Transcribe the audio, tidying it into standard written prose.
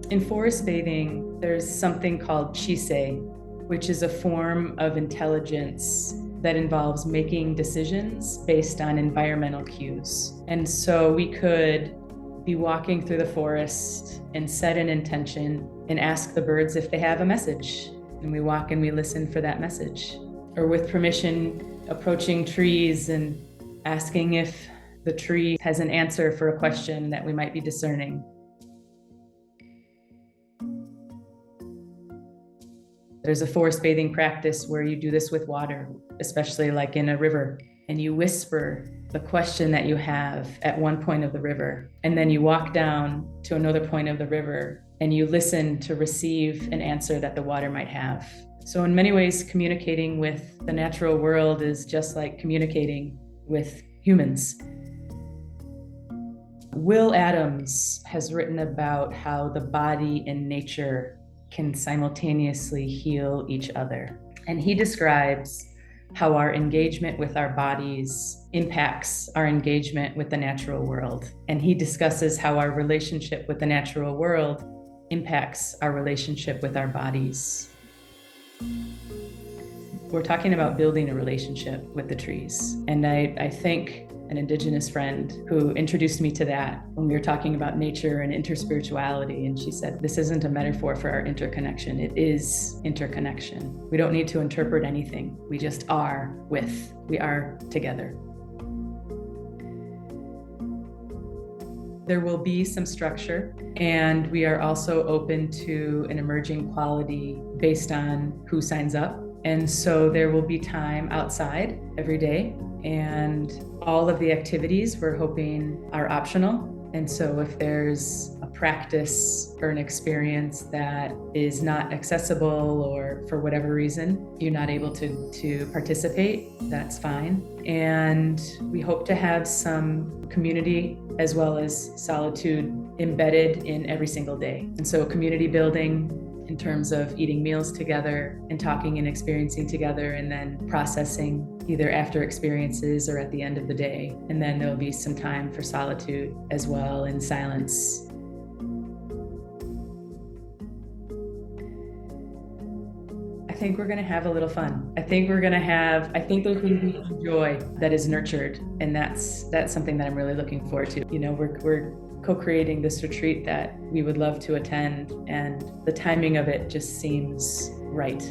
In forest bathing, there's something called chisei, which is a form of intelligence that involves making decisions based on environmental cues. And so we could be walking through the forest and set an intention and ask the birds if they have a message. And we walk and we listen for that message. Or with permission, approaching trees and asking if the tree has an answer for a question that we might be discerning. There's a forest bathing practice where you do this with water, especially like in a river, and you whisper the question that you have at one point of the river, and then you walk down to another point of the river and you listen to receive an answer that the water might have. So in many ways, communicating with the natural world is just like communicating with humans. Will Adams has written about how the body and nature can simultaneously heal each other. And he describes how our engagement with our bodies impacts our engagement with the natural world. And he discusses how our relationship with the natural world impacts our relationship with our bodies. We're talking about building a relationship with the trees. And I thank an Indigenous friend who introduced me to that when we were talking about nature and interspirituality. And she said, this isn't a metaphor for our interconnection. It is interconnection. We don't need to interpret anything. We just are with. We are together. There will be some structure, and we are also open to an emerging quality based on who signs up. And so there will be time outside every day, and all of the activities we're hoping are optional. And so if there's a practice or an experience that is not accessible, or for whatever reason you're not able to participate, that's fine. And we hope to have some community as well as solitude embedded in every single day. And so community building in terms of eating meals together and talking and experiencing together, and then processing either after experiences or at the end of the day. And then there'll be some time for solitude as well, in silence. I think we're gonna have a little fun. I think there's gonna be joy that is nurtured. And that's something that I'm really looking forward to. You know, we're co-creating this retreat that we would love to attend, and the timing of it just seems right.